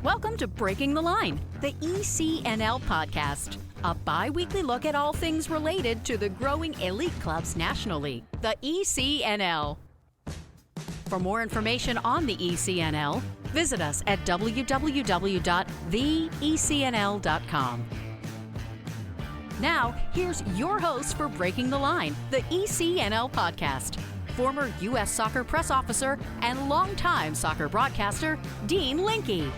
Welcome to Breaking the Line, the ECNL podcast, a bi-weekly look at all things related to the growing elite clubs nationally, the ECNL. For more information on the ECNL, visit us at www.theecnl.com. Now, here's your host for Breaking the Line, the ECNL podcast, former U.S. Soccer press officer and longtime soccer broadcaster, Dean Linke.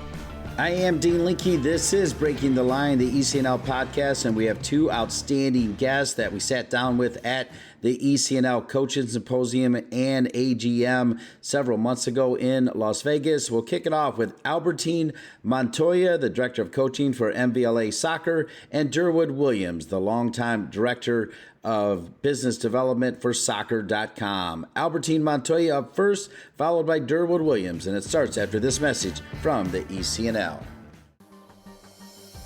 I am Dean Linke. This is Breaking the Line, the ECNL podcast, and we have two outstanding guests that we sat down with at the ECNL Coaching Symposium and AGM several months ago in Las Vegas. We'll kick it off with Albertin Montoya, the Director of Coaching for MVLA Soccer, and Durwood Williams, the longtime Director of Business Development for Soccer.com. Albertin Montoya up first, followed by Durwood Williams, and it starts after this message from the ECNL.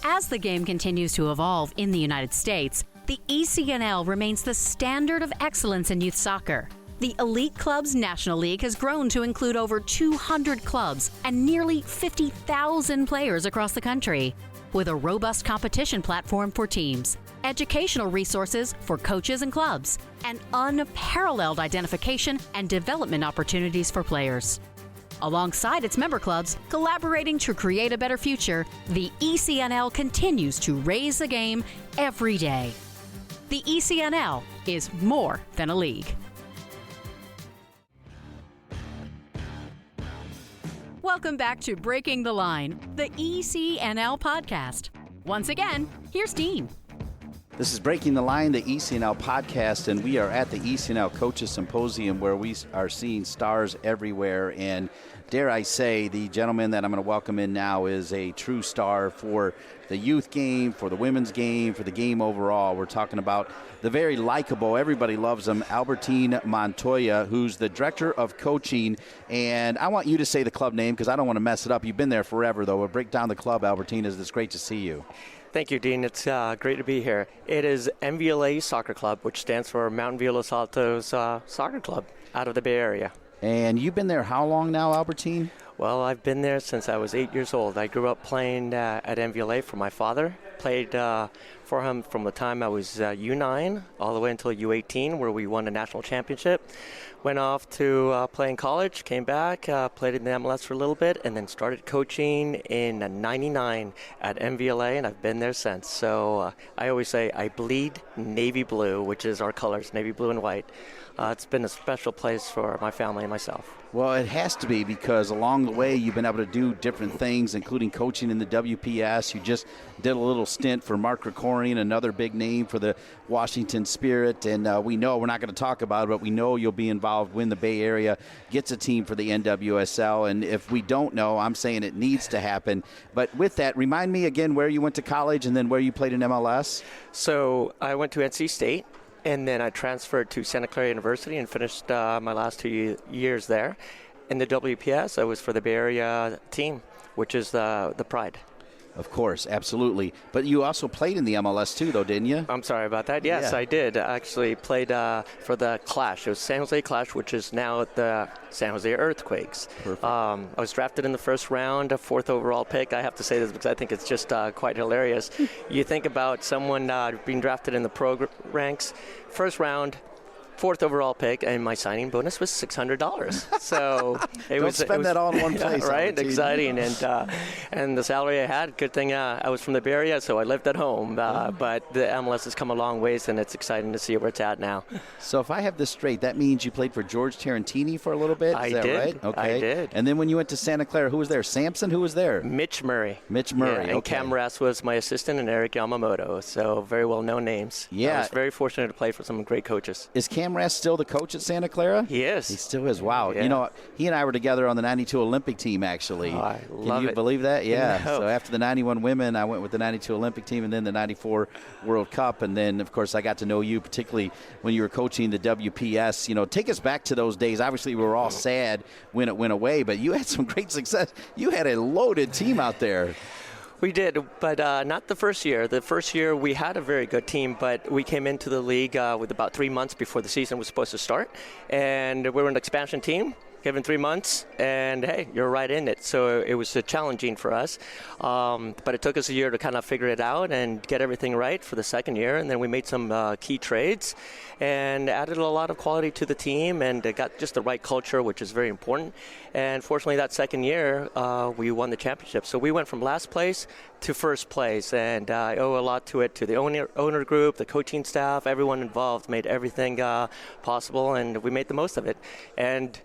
As the game continues to evolve in the United States, the ECNL remains the standard of excellence in youth soccer. The Elite Clubs National League has grown to include over 200 clubs and nearly 50,000 players across the country, with a robust competition platform for teams, educational resources for coaches and clubs, and unparalleled identification and development opportunities for players. Alongside its member clubs, collaborating to create a better future, the ECNL continues to raise the game every day. The ECNL is more than a league. Welcome back to Breaking the Line, the ECNL podcast. Once again, here's Dean. This is Breaking the Line, the ECNL podcast, and we are at the ECNL Coaches Symposium where we are seeing stars everywhere. And dare I say, the gentleman that I'm going to welcome in now is a true star for the youth game, for the women's game, for the game overall. We're talking about the very likable, everybody loves him, Albertin Montoya, who's the Director of Coaching. And I want you to say the club name because I don't want to mess it up. You've been there forever, though. We'll break down the club, Albertin. It's great to see you. Thank you, Dean. It's great to be here. It is MVLA Soccer Club, which stands for Mountain View Los Altos Soccer Club out of the Bay Area. And you've been there how long now, Albertin? Well, I've been there since I was 8 years old. I grew up playing at MVLA for my father. Played for him from the time I was U9 all the way until U18, where we won a national championship. Went off to play in college, came back, played in the MLS for a little bit, and then started coaching in '99 at MVLA, and I've been there since. So I always say I bleed navy blue, which is our colors, navy blue and white. It's been a special place for my family and myself. Well, it has to be because along the way you've been able to do different things, including coaching in the WPS. You just did a little stint for Mark Krikorian, another big name for the Washington Spirit. And we know, we're not going to talk about it, but we know you'll be involved when the Bay Area gets a team for the NWSL. And if we don't know, I'm saying it needs to happen. But with that, remind me again where you went to college and then where you played in MLS. So I went to NC State. And then I transferred to Santa Clara University and finished my last 2 years there. In the WPS, I was for the Bay Area team, which is the Pride. Of course, absolutely. But you also played in the MLS too, though, didn't you? I'm sorry about that. Yes, I did. I actually played for the Clash. It was San Jose Clash, which is now the San Jose Earthquakes. Perfect. I was drafted in the first round, a 4th overall pick. I have to say this because I think it's just quite hilarious. You think about someone being drafted in the pro ranks, first round, 4th overall pick, and my signing bonus was $600. So it was spend that all in one place, right? Exciting, and the salary I had. Good thing I was from the Bay Area, so I lived at home. But the MLS has come a long ways, and it's exciting to see where it's at now. So if I have this straight, that means you played for George Tarantini for a little bit. Is that right? Okay. I did. And then when you went to Santa Clara, who was there? Samson? Who was there? Mitch Murray. Yeah, and Cam Rass was my assistant, and Eric Yamamoto. So very well known names. Yeah. I was very fortunate to play for some great coaches. Is Cam Rass still the coach at Santa Clara? He is. He still is. Wow. Yeah. You know, he and I were together on the 92 Olympic team, actually. Oh, I love Can you it. believe that? Yeah. No. So after the 91 women, I went with the 92 Olympic team and then the 94 World Cup. And then, of course, I got to know you, particularly when you were coaching the WPS. You know, take us back to those days. Obviously, we were all sad when it went away, but you had some great success. You had a loaded team out there. We did, but not the first year. The first year we had a very good team, but we came into the league with about 3 months before the season was supposed to start, and we were an expansion team. given 3 months, and hey, you're right in it. So it was challenging for us, but it took us a year to kind of figure it out and get everything right for the second year. And then we made some key trades and added a lot of quality to the team, and got just the right culture, which is very important. And fortunately, that second year, we won the championship. So we went from last place to first place, and I owe a lot to it, to the owner group, the coaching staff, everyone involved made everything possible, and we made the most of it. And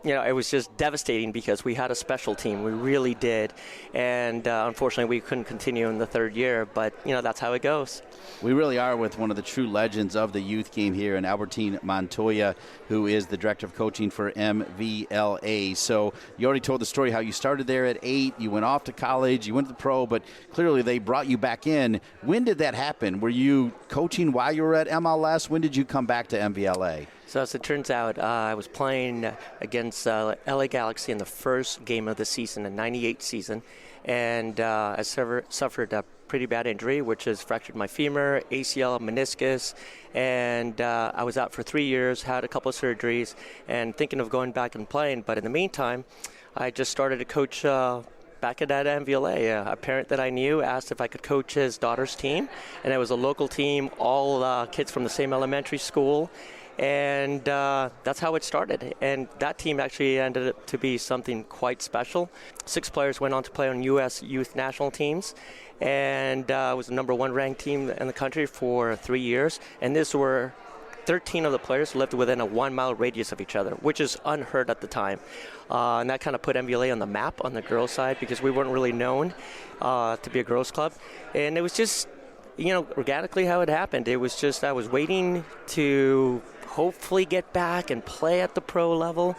it was just devastating because we had a special team. We really did. And unfortunately, we couldn't continue in the third year, but, that's how it goes. We really are with one of the true legends of the youth game here, and Albertin Montoya, who is the director of coaching for MVLA. So you already told the story how you started there at 8, you went off to college, you went to the pro, but clearly they brought you back in. When did that happen? Were you coaching while you were at MLS? When did you come back to MVLA? So as it turns out, I was playing against LA Galaxy in the first game of the season, the 98 season, and I suffered a pretty bad injury, which has fractured my femur, ACL, meniscus, and I was out for 3 years, had a couple of surgeries, and thinking of going back and playing. But in the meantime, I just started to coach back at MVLA. A parent that I knew asked if I could coach his daughter's team, and it was a local team, all kids from the same elementary school. And that's how it started. And that team actually ended up to be something quite special. 6 players went on to play on U.S. youth national teams, and was the number 1 ranked team in the country for 3 years. And this were 13 of the players lived within a 1-mile radius of each other, which is unheard at the time. And that kind of put MVLA on the map on the girls' side because we weren't really known to be a girls' club. And it was just, organically how it happened. It was just I was waiting to hopefully get back and play at the pro level,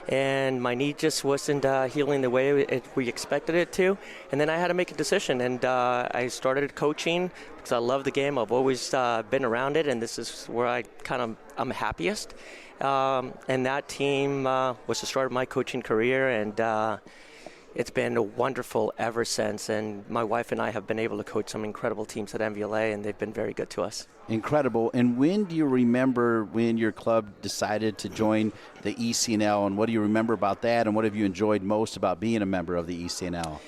and my knee just wasn't healing the way we expected it to. And then I had to make a decision, and I started coaching because I love the game. I've always been around it, and this is where I'm happiest. And that team was the start of my coaching career, and it's been wonderful ever since, and my wife and I have been able to coach some incredible teams at MVLA, and they've been very good to us. Incredible. And when do you remember when your club decided to join the ECNL, and what do you remember about that, and what have you enjoyed most about being a member of the ECNL?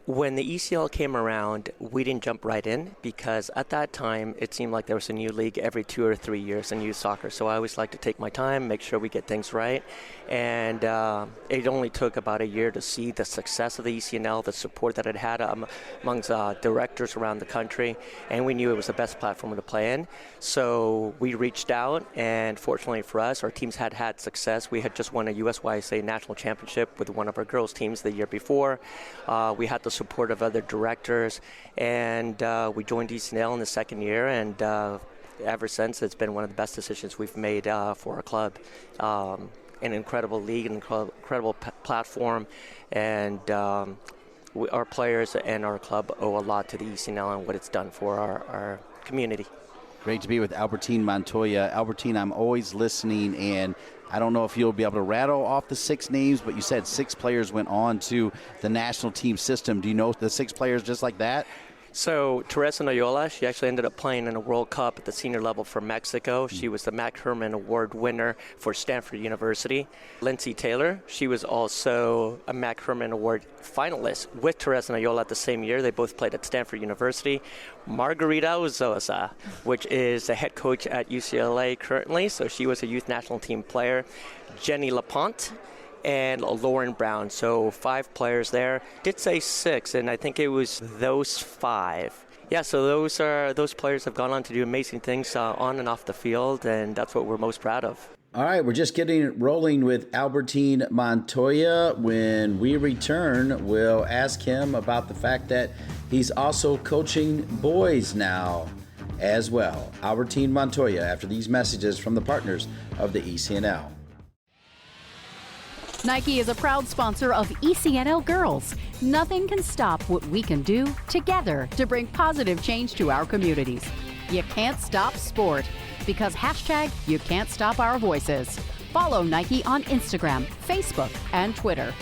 When the ECL came around, we didn't jump right in because at that time it seemed like there was a new league every 2 or 3 years in youth soccer. So I always like to take my time, make sure we get things right. And it only took about a year to see the success of the ECNL, the support that it had amongst directors around the country. And we knew it was the best platform to play in. So we reached out, and fortunately for us, our teams had success. We had just won a USYSA national championship with one of our girls' teams the year before. We had the support of other directors, and we joined ECNL in the second year, and ever since it's been one of the best decisions we've made for our club. An incredible league, an incredible platform, and our players and our club owe a lot to the ECNL and what it's done for our community. Great to be with Albertin Montoya. Albertin, I'm always listening, and I don't know if you'll be able to rattle off the 6 names, but you said 6 players went on to the national team system. Do you know the 6 players just like that? So Teresa Noyola, she actually ended up playing in a World Cup at the senior level for Mexico. She was the Mac Herman Award winner for Stanford University. Lindsay Taylor, she was also a Mac Herman Award finalist with Teresa Noyola the same year. They both played at Stanford University. Margarita Ozosa, which is the head coach at UCLA currently, so she was a youth national team player. Jenny LaPont, and Lauren Brown. So 5 players there. Did say 6, and I think it was those 5. Yeah, so those players have gone on to do amazing things on and off the field, and that's what we're most proud of. All right, we're just getting rolling with Albertin Montoya. When we return, we'll ask him about the fact that he's also coaching boys now as well. Albertin Montoya after these messages from the partners of the ECNL. Nike is a proud sponsor of ECNL Girls. Nothing can stop what we can do together to bring positive change to our communities. You can't stop sport because # you can't stop our voices. Follow Nike on Instagram, Facebook, and Twitter.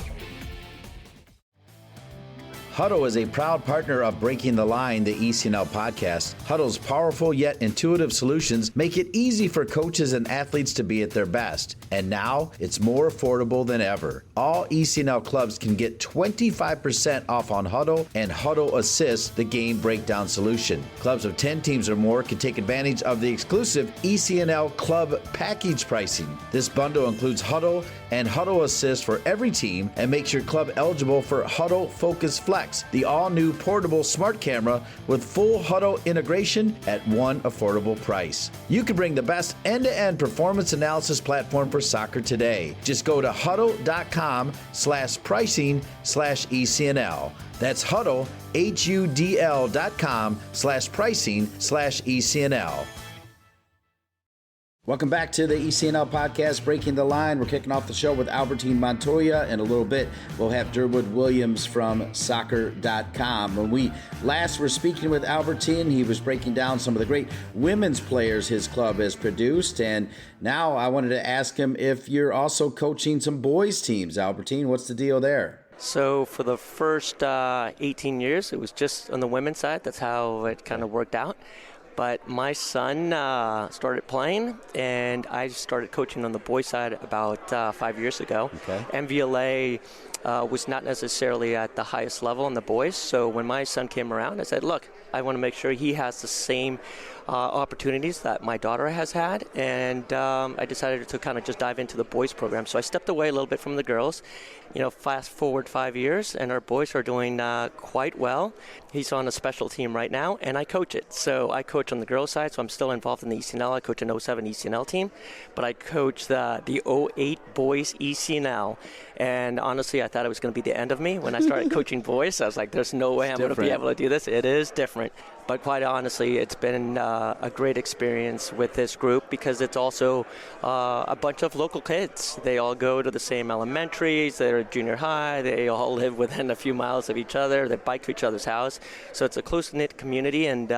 Huddle is a proud partner of Breaking the Line, the ECNL podcast. Huddle's powerful yet intuitive solutions make it easy for coaches and athletes to be at their best. And now it's more affordable than ever. All ECNL clubs can get 25% off on Huddle and Huddle Assist, the game breakdown solution. Clubs of 10 teams or more can take advantage of the exclusive ECNL Club package pricing. This bundle includes Huddle and Huddle Assist for every team and makes your club eligible for Huddle Focus Flex, the all-new portable smart camera with full Huddle integration at one affordable price. You can bring the best end-to-end performance analysis platform for soccer today. Just go to huddle.com/pricing/ECNL. That's Huddle, HUDL.com/pricing/ECNL. Welcome back to the ECNL podcast, Breaking the Line. We're kicking off the show with Albertin Montoya. In a little bit, we'll have Durwood Williams from soccer.com. When we last were speaking with Albertin, he was breaking down some of the great women's players his club has produced. And now I wanted to ask him if you're also coaching some boys teams. Albertin, what's the deal there? So for the first 18 years, it was just on the women's side. That's how it kind of worked out. But my son started playing, and I started coaching on the boys' side about 5 years ago. Okay. MVLA was not necessarily at the highest level in the boys, so when my son came around, I said, look, I want to make sure he has the same opportunities that my daughter has had, and I decided to kind of just dive into the boys program. So I stepped away a little bit from the girls. Fast forward 5 years, and our boys are doing quite well. He's on a special team right now, and I coach it. So I coach on the girls' side, so I'm still involved in the ECNL. I coach an 07 ECNL team, but I coach the 08 boys ECNL. And honestly, I thought it was going to be the end of me when I started coaching boys. I was like, there's no way I'm going to be able to do this. It is different. But quite honestly, it's been a great experience with this group because it's also a bunch of local kids. They all go to the same elementaries. They're junior high. They all live within a few miles of each other. They bike to each other's house. So it's a close-knit community, and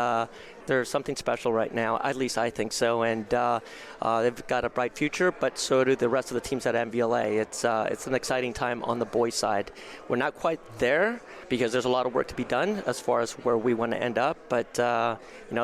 there's something special right now. At least I think so. And they've got a bright future, but so do the rest of the teams at MVLA. It's an exciting time on the boys' side. We're not quite there because there's a lot of work to be done as far as where we want to end up. But,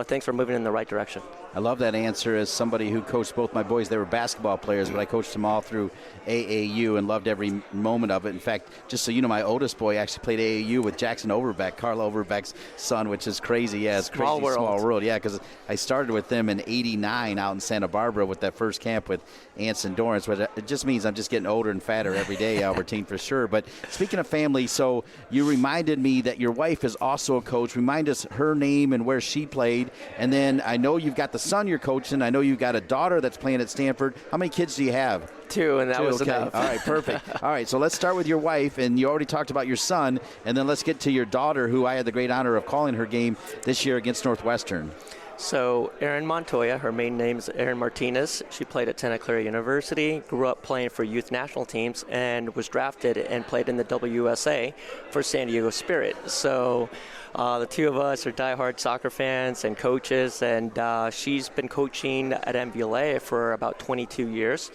things are moving in the right direction. I love that answer. As somebody who coached both my boys, they were basketball players, but I coached them all through AAU and loved every moment of it. In fact, just so you know, my oldest boy actually played AAU with Jackson Overbeck, Carla Overbeck's son, which is crazy. Yeah, it's small world. Yeah, because I started with them in '89 out in Santa Barbara with that first camp with Anson Dorrance. But it just means I'm just getting older and fatter every day, Albertin, for sure. But speaking of family, so you reminded me that your wife is also a coach. Remind us her name and where she played. And then I know you've got the son you're coaching. I know you've got a daughter that's playing at Stanford. How many kids do you have? 2, and that was okay. enough. All right, perfect. All right, so let's start with your wife, and you already talked about your son, and then let's get to your daughter, who I had the great honor of calling her game this year against Northwestern. So Erin Montoya, her main name is Erin Martinez. She played at Santa Clara University, grew up playing for youth national teams, and was drafted and played in the NWSL for San Diego Spirit. So the two of us are diehard soccer fans and coaches, and she's been coaching at MVLA for about 22 years.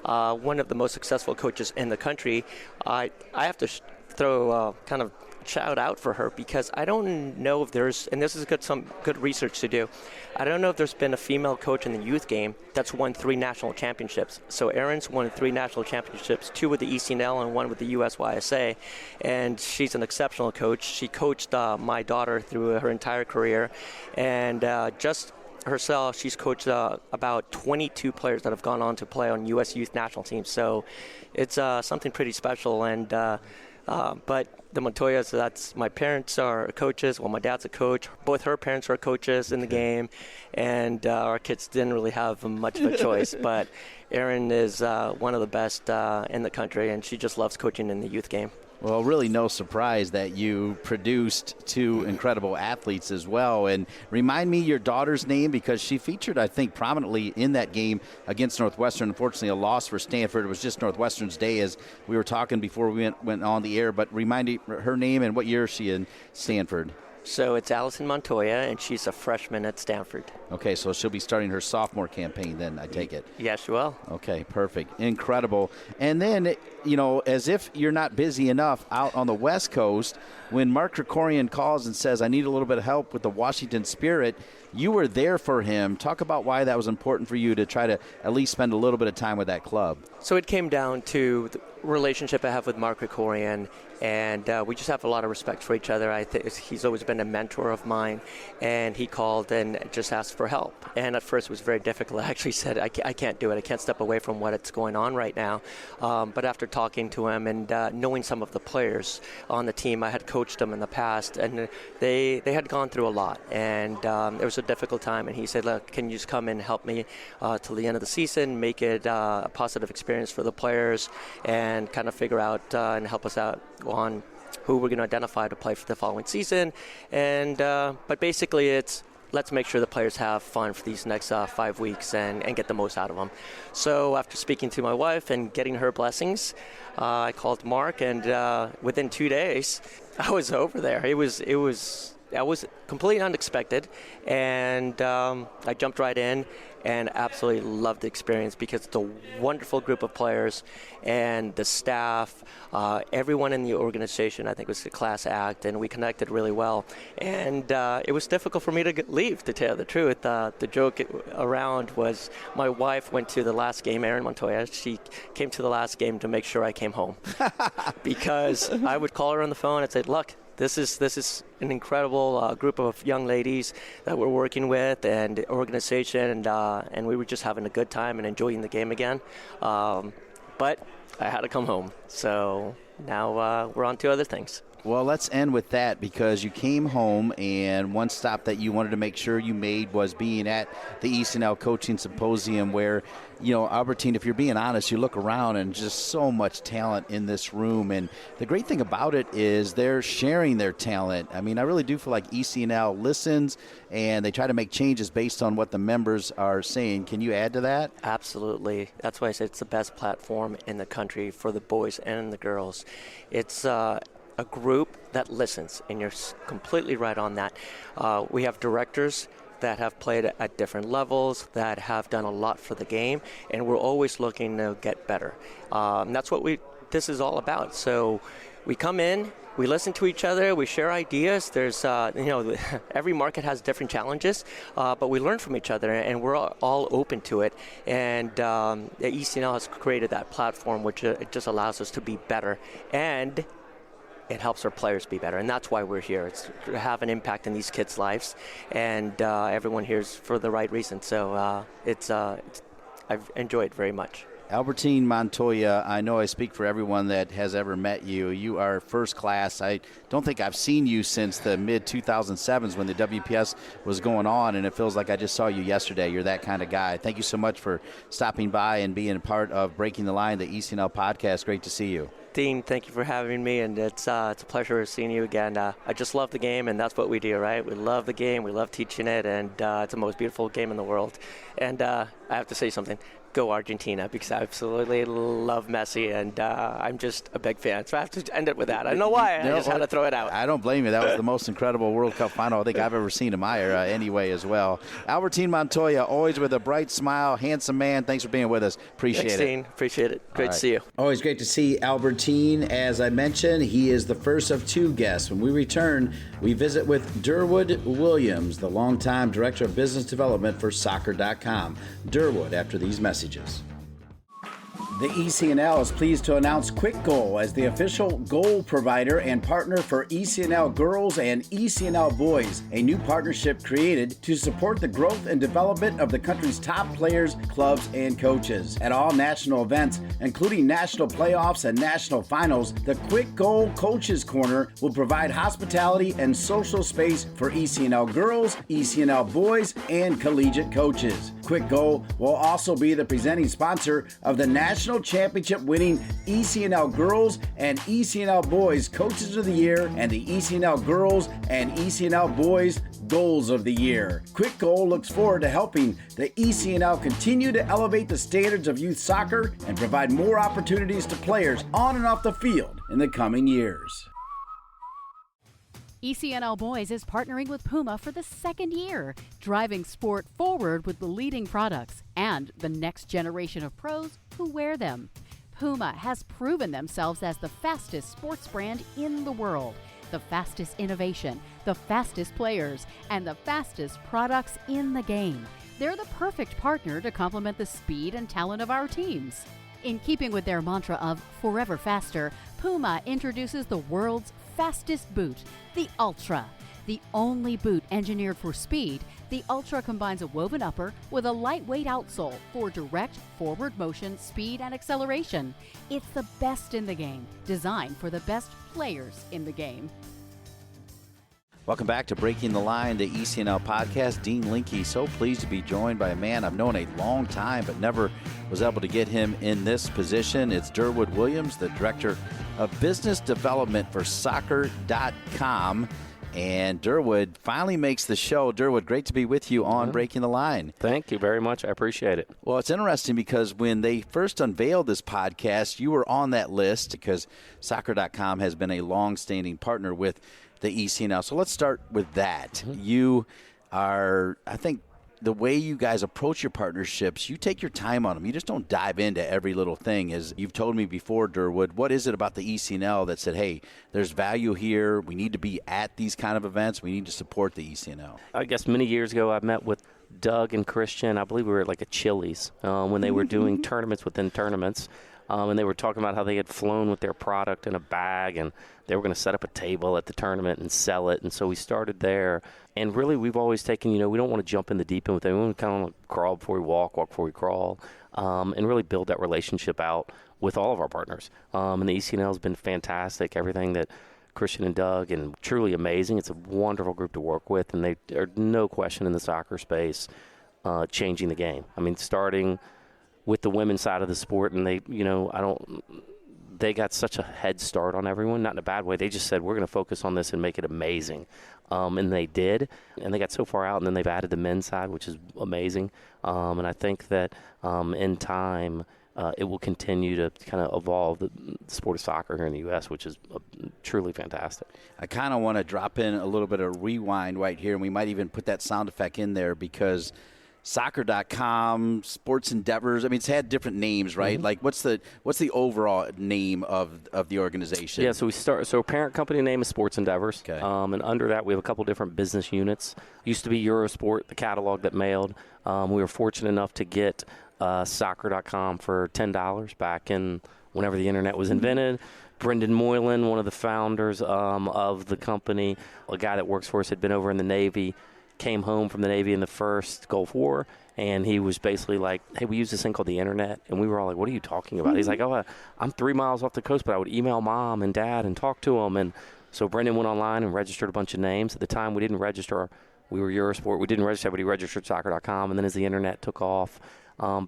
One of the most successful coaches in the country. I have to throw kind of shout out for her because I don't know if there's, and this is some good research to do, I don't know if there's been a female coach in the youth game that's won 3 national championships. So Erin's won 3 national championships, 2 with the ECNL and 1 with the USYSA, and she's an exceptional coach. She coached my daughter through her entire career, and just herself, she's coached about 22 players that have gone on to play on U.S. youth national teams. So it's something pretty special. And but the Montoyas, that's my parents are coaches. Well, my dad's a coach. Both her parents are coaches in the game, and our kids didn't really have much of a choice. But Erin is one of the best in the country, and she just loves coaching in the youth game. Well, really no surprise that you produced 2 incredible athletes as well. And remind me your daughter's name, because she featured, I think, prominently in that game against Northwestern. Unfortunately, a loss for Stanford. It was just Northwestern's day, as we were talking before we went on the air. But remind me her name and what year is she in Stanford. So it's Albertin Montoya, and she's a freshman at Stanford. Okay, so she'll be starting her sophomore campaign then, I take it. Yes, she will. Okay, perfect. Incredible. And then, as if you're not busy enough out on the West Coast, when Mark Krikorian calls and says, I need a little bit of help with the Washington Spirit, you were there for him. Talk about why that was important for you to try to at least spend a little bit of time with that club. So it came down to the relationship I have with Mark Krikorian, and we just have a lot of respect for each other. I think he's always been a mentor of mine, and he called and just asked for help. And at first it was very difficult. I actually said, I can't do it. I can't step away from what's going on right now. But after talking to him and knowing some of the players on the team, I had coached them in the past, and they had gone through a lot. And it was a difficult time. And he said, look, can you just come and help me till the end of the season, make it a positive experience for the players, and kind of figure out and help us out on who we're going to identify to play for the following season. And but basically it's let's make sure the players have fun for these next 5 weeks and get the most out of them. So after speaking to my wife and getting her blessings, I called Mark, and within 2 days I was over there. It was completely unexpected, and I jumped right in and absolutely loved the experience because it's a wonderful group of players, and the staff, everyone in the organization, I think, was a class act, and we connected really well. And it was difficult for me to leave, to tell you the truth. The joke around was my wife went to the last game, Erin Montoya. She came to the last game to make sure I came home because I would call her on the phone and say, look, this is an incredible group of young ladies that we're working with, and organization, and we were just having a good time and enjoying the game again. But I had to come home, so now we're on to other things. Well, let's end with that, because you came home, and one stop that you wanted to make sure you made was being at the ECNL Coaching Symposium, where, Albertine, if you're being honest, you look around and just so much talent in this room. And the great thing about it is they're sharing their talent. I mean, I really do feel like ECNL listens, and they try to make changes based on what the members are saying. Can you add to that? Absolutely. That's why I said it's the best platform in the country for the boys and the girls. It's a group that listens, and you're completely right on that. We have directors that have played at different levels, that have done a lot for the game, and we're always looking to get better. That's what this is all about. So we come in, we listen to each other, we share ideas. There's, every market has different challenges, but we learn from each other, and we're all open to it. And the ECNL has created that platform, which it just allows us to be better, and it helps our players be better, and that's why we're here. It's to have an impact in these kids' lives, and everyone here is for the right reason. So I've enjoyed it very much. Albertin Montoya, I know I speak for everyone that has ever met you. You are first class. I don't think I've seen you since the mid-2007s when the WPS was going on, and it feels like I just saw you yesterday. You're that kind of guy. Thank you so much for stopping by and being a part of Breaking the Line, the ECNL podcast. Great to see you. Dean, thank you for having me, and it's a pleasure seeing you again. I just love the game, and that's what we do, right? We love the game, we love teaching it, and it's the most beautiful game in the world. And I have to say something. Go Argentina, because I absolutely love Messi, and I'm just a big fan. So I have to end it with that. I don't know why. I just had to throw it out. I don't blame you. That was the most incredible World Cup final I think I've ever seen in my era anyway as well. Albertin Montoya, always with a bright smile, handsome man. Thanks for being with us. Appreciate it. Dean. Appreciate it. Great to see you. Always great to see Albertin. As I mentioned, he is the first of two guests. When we return, we visit with Durwood Williams, the longtime Director of Business Development for Soccer.com. Durwood, after these messages. The ECNL is pleased to announce Quick Goal as the official goal provider and partner for ECNL Girls and ECNL Boys, a new partnership created to support the growth and development of the country's top players, clubs, and coaches. At all national events, including national playoffs and national finals, the Quick Goal Coaches Corner will provide hospitality and social space for ECNL girls, ECNL boys, and collegiate coaches. Quick Goal will also be the presenting sponsor of the National Championship winning ECNL Girls and ECNL Boys Coaches of the Year and the ECNL Girls and ECNL Boys Goals of the Year. Quick Goal looks forward to helping the ECNL continue to elevate the standards of youth soccer and provide more opportunities to players on and off the field in the coming years. ECNL Boys is partnering with Puma for the second year, driving sport forward with the leading products and the next generation of pros who wear them. Puma has proven themselves as the fastest sports brand in the world, the fastest innovation, the fastest players, and the fastest products in the game. They're the perfect partner to complement the speed and talent of our teams. In keeping with their mantra of forever faster, Puma introduces the world's fastest boot, the Ultra. The only boot engineered for speed, the Ultra combines a woven upper with a lightweight outsole for direct forward motion, speed, and acceleration. It's the best in the game, designed for the best players in the game. Welcome back to Breaking the Line, the ECNL podcast. Dean Linke, so pleased to be joined by a man I've known a long time, but never was able to get him in this position. It's Durwood Williams, the Director of Business Development for Soccer.com. And Durwood finally makes the show. Durwood, great to be with you on Breaking the Line. Thank you very much. I appreciate it. Well, it's interesting because when they first unveiled this podcast, you were on that list because Soccer.com has been a long-standing partner with the ECNL. So let's start with that. You are, I think, the way you guys approach your partnerships, you take your time on them. You just don't dive into every little thing. As you've told me before, Durwood, what is it about the ECNL that said, hey, there's value here. We need to be at these kind of events. We need to support the ECNL. I guess many years ago I met with Doug and Christian. I believe we were at like a Chili's when they were doing tournaments within tournaments. And they were talking about how they had flown with their product in a bag and they were going to set up a table at the tournament and sell it. And so we started there. And really, we've always taken, we don't want to jump in the deep end with them. We want to kind of crawl before we walk before we crawl, and really build that relationship out with all of our partners. And the ECNL has been fantastic. Everything that Christian and Doug, and truly amazing. It's a wonderful group to work with, and they are no question in the soccer space changing the game. I mean, starting with the women's side of the sport, and they got such a head start on everyone, not in a bad way. They just said, we're going to focus on this and make it amazing. And they did, and they got so far out, and then they've added the men's side, which is amazing. And I think that in time, it will continue to kind of evolve the sport of soccer here in the U.S., which is truly fantastic. I kind of want to drop in a little bit of rewind right here, and we might even put that sound effect in there because Soccer.com, Sports Endeavors. I mean, it's had different names, right? Like, what's the overall name of the organization? Yeah, so parent company name is Sports Endeavors. Okay. And under that, we have a couple different business units. Used to be Eurosport, the catalog that mailed. We were fortunate enough to get Soccer.com for $10 back in whenever the internet was invented. Brendan Moylan, one of the founders of the company, a guy that works for us, had been over in the Navy, came home from the Navy in the first Gulf War, and he was basically like, hey, we use this thing called the internet. And we were all like, what are you talking about? He's like, I'm 3 miles off the coast, but I would email mom and dad and talk to them. And so Brendan went online and registered a bunch of names. At the time, we didn't register. We were Eurosport. We didn't register, but he registered Soccer.com. And then as the internet took off,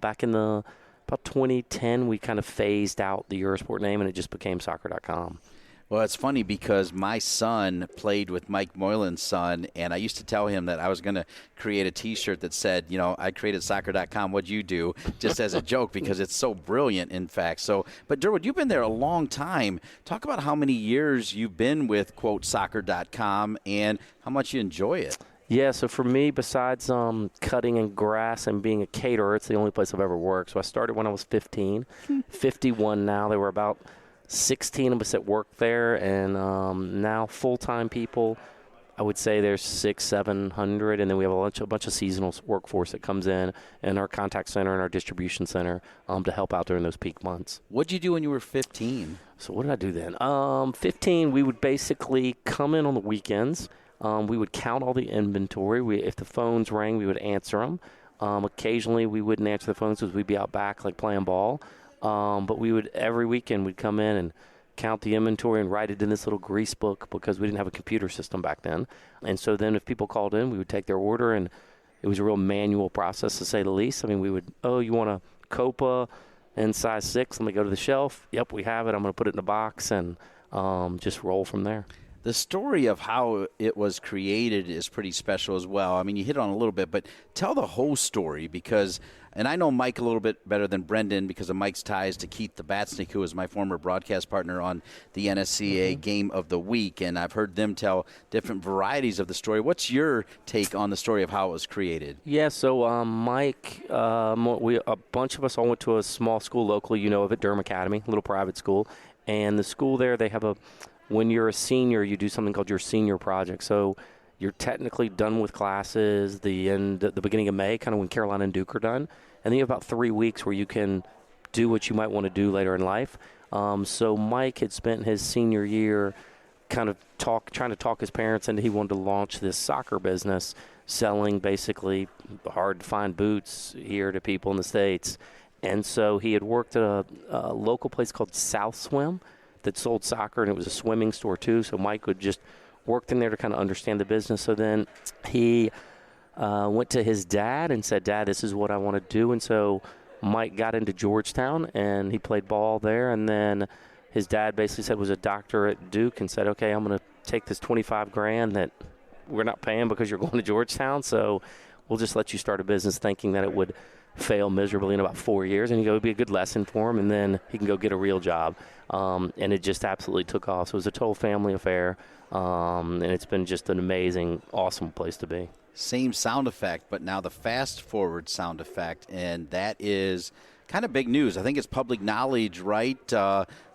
back in about 2010, we kind of phased out the Eurosport name, and it just became Soccer.com. Well, it's funny because my son played with Mike Moylan's son, and I used to tell him that I was going to create a T-shirt that said, I created Soccer.com, what'd you do? Just as a joke because it's so brilliant, in fact. So, but Durwood, you've been there a long time. Talk about how many years you've been with, quote, Soccer.com and how much you enjoy it. Yeah, so for me, besides cutting and grass and being a caterer, it's the only place I've ever worked. So I started when I was 15, 51 now. There were about 16 of us that work there, and now full-time people, I would say there's 600-700, and then we have a bunch of seasonal workforce that comes in our contact center and our distribution center to help out during those peak months. What'd you do when you were 15? So what did I do then? 15, we would basically come in on the weekends. We would count all the inventory. If the phones rang, we would answer them. Occasionally, we wouldn't answer the phones because we'd be out back like playing ball. But we would, every weekend, we'd come in and count the inventory and write it in this little grease book because we didn't have a computer system back then. And so then if people called in, we would take their order, and it was a real manual process, to say the least. I mean, we would, you want a Copa in size 6? Let me go to the shelf. Yep, we have it. I'm going to put it in a box and just roll from there. The story of how it was created is pretty special as well. I mean, you hit on a little bit, but tell the whole story because, and I know Mike a little bit better than Brendan because of Mike's ties to Keith the Batsnick, who is my former broadcast partner on the NSCA Game of the Week, and I've heard them tell different varieties of the story. What's your take on the story of how it was created? Yeah, so Mike, a bunch of us all went to a small school locally, of it, Durham Academy, a little private school, and the school there, they have when you're a senior, you do something called your senior project. So you're technically done with classes the beginning of May, kind of when Carolina and Duke are done. And then you have about 3 weeks where you can do what you might want to do later in life. So Mike had spent his senior year kind of trying to talk his parents into he wanted to launch this soccer business, selling basically hard-to-find boots here to people in the States. And so he had worked at a local place called South Swim that sold soccer, and it was a swimming store too. So Mike would just worked in there to kind of understand the business. So then he went to his dad and said, "Dad, this is what I want to do." And so Mike got into Georgetown, and he played ball there. And then his dad basically said was a doctor at Duke and said, "Okay, I'm going to take this $25,000 that we're not paying because you're going to Georgetown, so we'll just let you start a business," thinking that it would fail miserably in about 4 years, and he go, it'd be a good lesson for him, and then he can go get a real job. And it just absolutely took off. So it was a total family affair, and it's been just an amazing, awesome place to be. Same sound effect, but now the fast-forward sound effect, and that is kind of big news. I think it's public knowledge, right?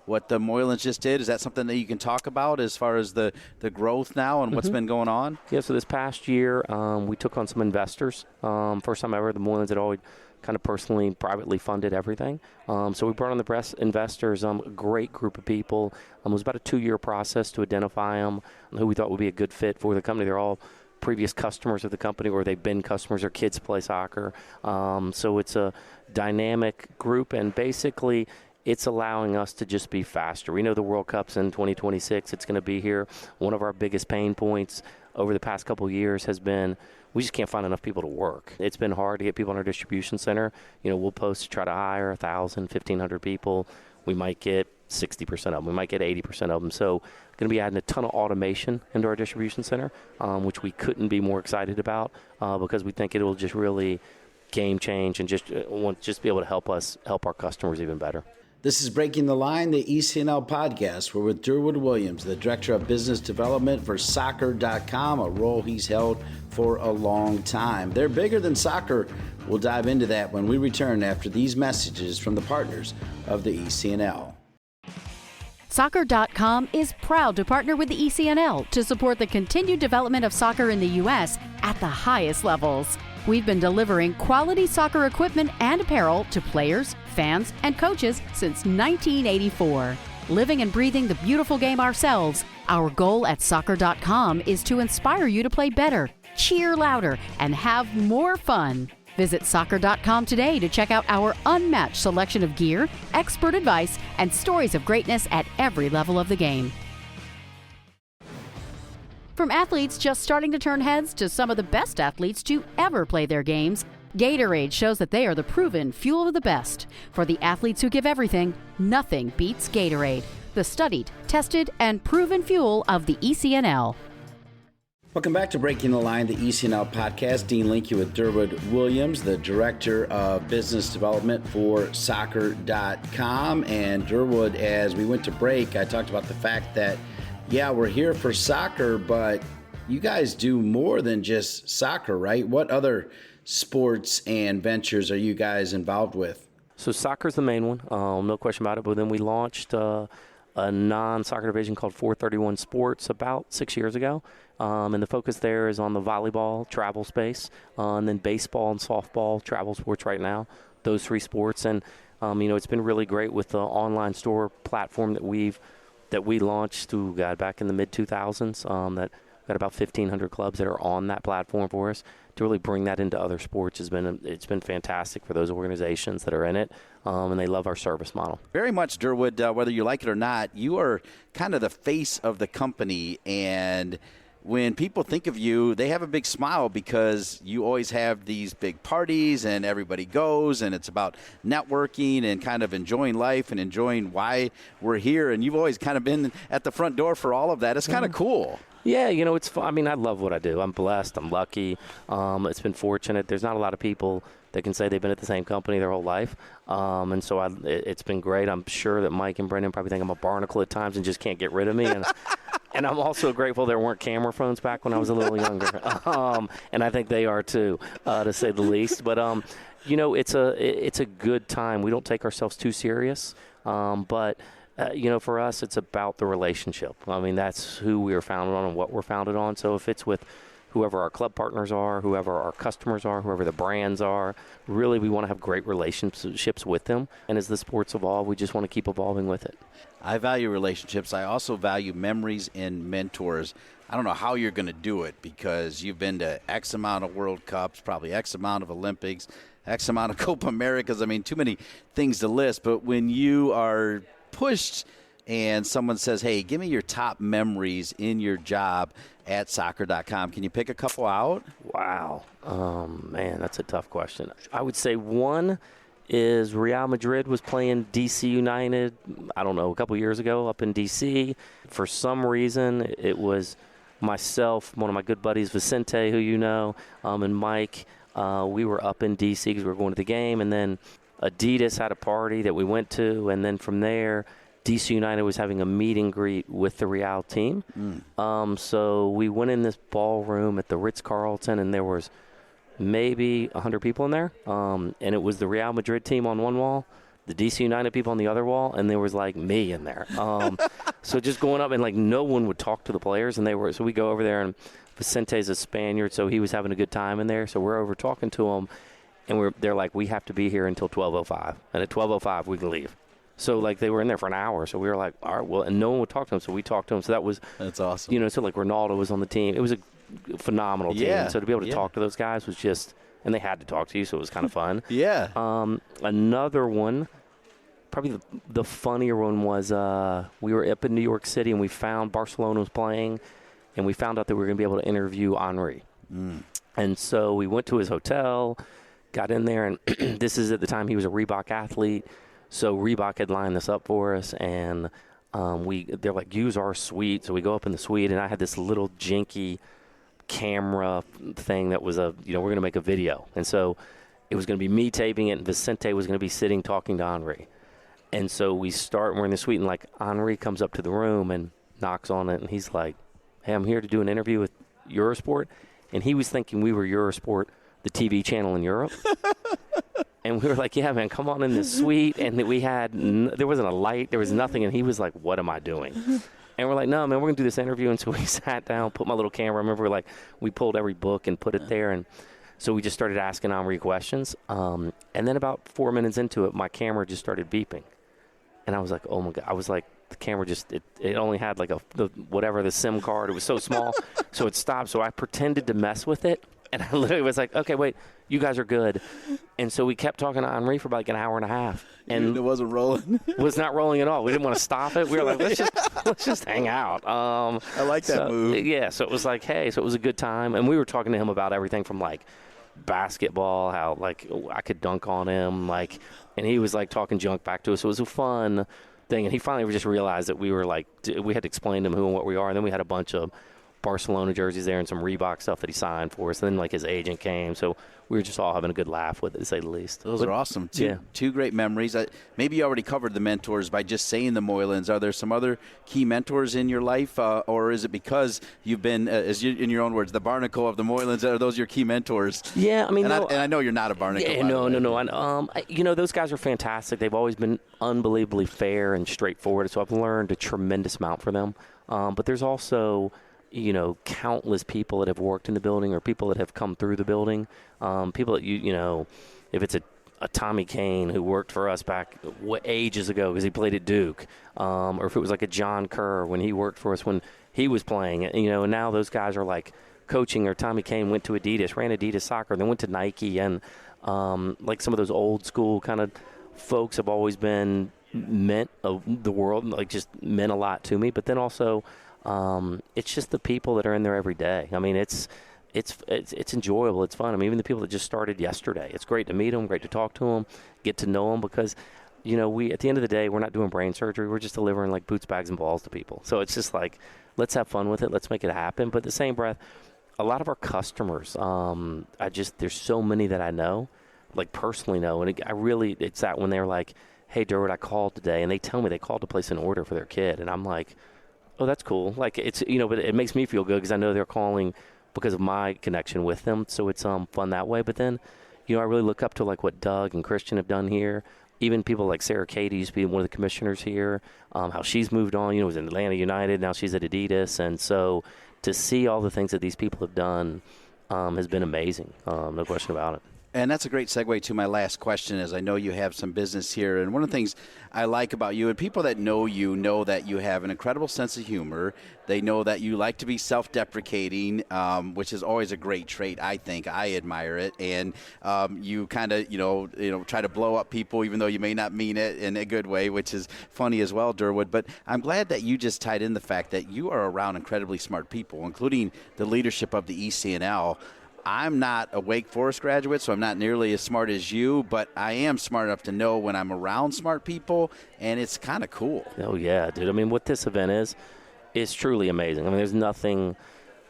What the Moylan's just did, is that something that you can talk about as far as the growth now and what's been going on? Yeah, so this past year we took on some investors. First time ever, the Moylan's had always kind of personally, privately funded everything. So we brought on the investors, a great group of people. It was about a 2-year process to identify them, who we thought would be a good fit for the company. They're all previous customers of the company, or they've been customers, or kids play soccer. So it's a dynamic group, and basically it's allowing us to just be faster. We know the World Cup's in 2026. It's going to be here. One of our biggest pain points over the past couple of years has been we just can't find enough people to work. It's been hard to get people in our distribution center. We'll post to try to hire 1,000, 1,500 people. We might get 60% of them. We might get 80% of them. So going to be adding a ton of automation into our distribution center, which we couldn't be more excited about because we think it will just really game change and just be able to help our customers even better. This is Breaking the Line, the ECNL podcast. We're with Durwood Williams, the Director of Business Development for Soccer.com, a role he's held for a long time. They're bigger than soccer. We'll dive into that when we return after these messages from the partners of the ECNL. Soccer.com is proud to partner with the ECNL to support the continued development of soccer in the U.S. at the highest levels. We've been delivering quality soccer equipment and apparel to players, fans, and coaches since 1984. Living and breathing the beautiful game ourselves, our goal at Soccer.com is to inspire you to play better, cheer louder, and have more fun. Visit Soccer.com today to check out our unmatched selection of gear, expert advice, and stories of greatness at every level of the game. From athletes just starting to turn heads to some of the best athletes to ever play their games, Gatorade shows that they are the proven fuel of the best. For the athletes who give everything, nothing beats Gatorade, the studied, tested, and proven fuel of the ECNL. Welcome back to Breaking the Line, the ECNL podcast. Dean Linke with Durwood Williams, the Director of Business Development for Soccer.com. And Durwood, as we went to break, I talked about the fact that we're here for soccer, but you guys do more than just soccer, right? What other sports and ventures are you guys involved with? So soccer's the main one, no question about it. But then we launched a non-soccer division called 431 Sports about 6 years ago. And the focus there is on the volleyball travel space, and then baseball and softball travel sports right now, those 3 sports. And, it's been really great with the online store platform that we launched back in the mid-2000s, that got about 1,500 clubs that are on that platform for us. To really bring that into other sports it's been fantastic for those organizations that are in it, and they love our service model. Very much, Durwood, whether you like it or not, you are kind of the face of the company, and when people think of you, they have a big smile because you always have these big parties and everybody goes, and it's about networking and kind of enjoying life and enjoying why we're here. And you've always kind of been at the front door for all of that. It's kind of cool. Yeah, it's fun. I mean, I love what I do. I'm blessed. I'm lucky. It's been fortunate. There's not a lot of people that can say they've been at the same company their whole life. And so it's been great. I'm sure that Mike and Brendan probably think I'm a barnacle at times and just can't get rid of me. And I'm also grateful there weren't camera phones back when I was a little younger. And I think they are too, to say the least. But, it's a good time. We don't take ourselves too serious. But for us, it's about the relationship. I mean, that's who we are founded on and what we're founded on. So if it's with whoever our club partners are, whoever our customers are, whoever the brands are, really we want to have great relationships with them. And as the sports evolve, we just want to keep evolving with it. I value relationships. I also value memories and mentors. I don't know how you're going to do it because you've been to X amount of World Cups, probably X amount of Olympics, X amount of Copa Americas. I mean, too many things to list. But when you are pushed and someone says, hey, give me your top memories in your job at soccer.com, can you pick a couple out? Wow. Man, that's a tough question. I would say one is Real Madrid was playing DC United, I don't know, a couple years ago up in DC. For some reason, it was myself, one of my good buddies, Vicente, who you know, and Mike. We were up in DC because we were going to the game, and then Adidas had a party that we went to, and then from there, DC United was having a meet and greet with the Real team. So we went in this ballroom at the Ritz-Carlton, and there was maybe 100 people in there. And it was the Real Madrid team on one wall, the DC United people on the other wall, and there was like me in there. So just going up, and like no one would talk to the players, and so we go over there, and Vicente's a Spaniard, so he was having a good time in there. So we're over talking to him, and they're like, we have to be here until 12:05, and at 12:05 we can leave. So, like, they were in there for an hour. So we were like, all right, well, and no one would talk to him. So we talked to him. So that's awesome. So like Ronaldo was on the team. It was a phenomenal team. Yeah. So to be able to talk to those guys was just, and they had to talk to you. So it was kind of fun. Yeah. Another one, probably the funnier one was we were up in New York City and we found Barcelona was playing, and we found out that we were going to be able to interview Henry. And so we went to his hotel, got in there, and this is at the time he was a Reebok athlete. So Reebok had lined this up for us, and they're like, use our suite. So we go up in the suite, and I had this little janky camera thing that was we're going to make a video. And so it was going to be me taping it, and Vicente was going to be sitting talking to Henry. And so we're in the suite, and like Henry comes up to the room and knocks on it, and he's like, hey, I'm here to do an interview with Eurosport. And he was thinking we were Eurosport, the TV channel in Europe. And we were like, yeah, man, come on in this suite. And there wasn't a light. There was nothing. And he was like, what am I doing? And we're like, no, man, we're going to do this interview. And so we sat down, put my little camera. I remember we pulled every book and put it there. And so we just started asking Henry questions. And then about 4 minutes into it, my camera just started beeping. And I was like, oh, my God. I was like, the camera just, it only had like the SIM card. It was so small. So it stopped. So I pretended to mess with it. And I literally was like, okay, wait, you guys are good. And so we kept talking to Henry for like an hour and a half. And it wasn't rolling. Was not rolling at all. We didn't want to stop it. We were like, let's just hang out. I like that move. Yeah, so it was like, hey, so it was a good time. And we were talking to him about everything from like basketball, how like I could dunk on him, like, and he was like talking junk back to us. So it was a fun thing. And he finally just realized that we were like, we had to explain to him who and what we are. And then we had a bunch of Barcelona jerseys there and some Reebok stuff that he signed for us. And then like his agent came, so we were just all having a good laugh with it, to say the least. Those are awesome. Two great memories. Maybe you already covered the mentors by just saying the Moylans. Are there some other key mentors in your life, or is it because you've been, in your own words, the barnacle of the Moylans? Are those your key mentors? Yeah, I mean, and I know you're not a barnacle. Yeah, no. Those guys are fantastic. They've always been unbelievably fair and straightforward. So I've learned a tremendous amount from them. But there's also countless people that have worked in the building or people that have come through the building. People that if it's a Tommy Kane who worked for us back ages ago because he played at Duke, or if it was like a John Kerr when he worked for us when he was playing, and now those guys are like coaching, or Tommy Kane went to Adidas, ran Adidas soccer, then went to Nike, and like some of those old school kind of folks have always been meant of the world, like just meant a lot to me. But then also, It's just the people that are in there every day. I mean, it's enjoyable. It's fun. I mean, even the people that just started yesterday, it's great to meet them, great to talk to them, get to know them, because, we, at the end of the day, we're not doing brain surgery. We're just delivering like boots, bags, and balls to people. So it's just like, let's have fun with it. Let's make it happen. But at the same breath, a lot of our customers, there's so many that I know, like personally know. And it's that when they're like, hey, Durwood, I called today. And they tell me they called to place an order for their kid. And I'm like, oh, that's cool. Like, it's, but it makes me feel good because I know they're calling because of my connection with them. So it's fun that way. But then, I really look up to like what Doug and Christian have done here. Even people like Sarah Katie used to be one of the commissioners here, how she's moved on, was in Atlanta United, now she's at Adidas. And so to see all the things that these people have done has been amazing, no question about it. And that's a great segue to my last question, as I know you have some business here. And one of the things I like about you, and people that know you know that you have an incredible sense of humor. They know that you like to be self-deprecating, which is always a great trait, I think. I admire it. And you kind of, try to blow up people, even though you may not mean it in a good way, which is funny as well, Durwood. But I'm glad that you just tied in the fact that you are around incredibly smart people, including the leadership of the ECNL. I'm not a Wake Forest graduate, so I'm not nearly as smart as you, but I am smart enough to know when I'm around smart people, and it's kind of cool. Oh, yeah, dude. I mean, what this event is truly amazing. I mean, there's nothing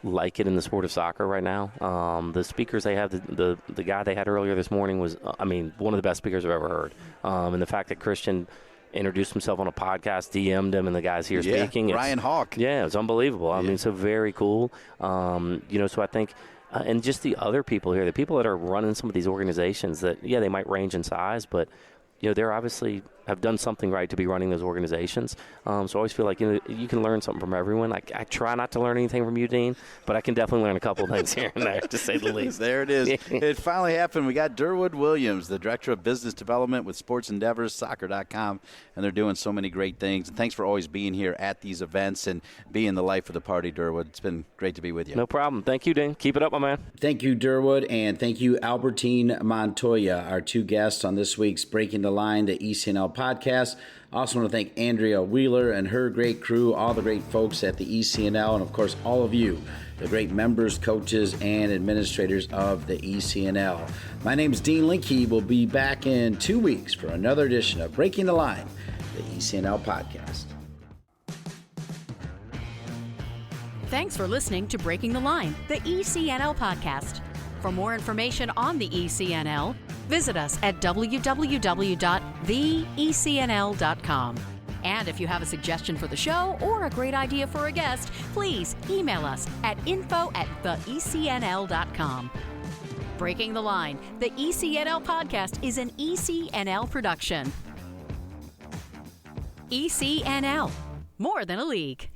like it in the sport of soccer right now. The speakers they have, the guy they had earlier this morning was, one of the best speakers I've ever heard. And the fact that Christian introduced himself on a podcast, DM'd him, and the guy's here speaking. Ryan Hawk. Yeah, it's unbelievable. I mean, so very cool. So I think... and just the other people here, the people that are running some of these organizations that, they might range in size, but, they're obviously have done something right to be running those organizations. So I always feel like, you can learn something from everyone. I try not to learn anything from you, Dean, but I can definitely learn a couple of things here and there, to say the least. There it is. It finally happened. We got Durwood Williams, the Director of Business Development with Sports Endeavors, soccer.com, and they're doing so many great things. And thanks for always being here at these events and being the life of the party, Durwood. It's been great to be with you. No problem. Thank you, Dean. Keep it up, my man. Thank you, Durwood, and thank you, Albertin Montoya, our two guests on this week's Breaking the Line, the ECNL podcast. I also want to thank Andrea Wheeler and her great crew, all the great folks at the ECNL, and of course all of you, the great members, coaches, and administrators of the ECNL. My name is Dean Linke. We'll be back in 2 weeks for another edition of Breaking the Line, the ECNL podcast. Thanks for listening to Breaking the Line, the ECNL podcast. For more information on the ECNL, visit us at www.theecnl.com. And if you have a suggestion for the show or a great idea for a guest, please email us at info@theecnl.com. Breaking the Line, the ECNL podcast is an ECNL production. ECNL, more than a league.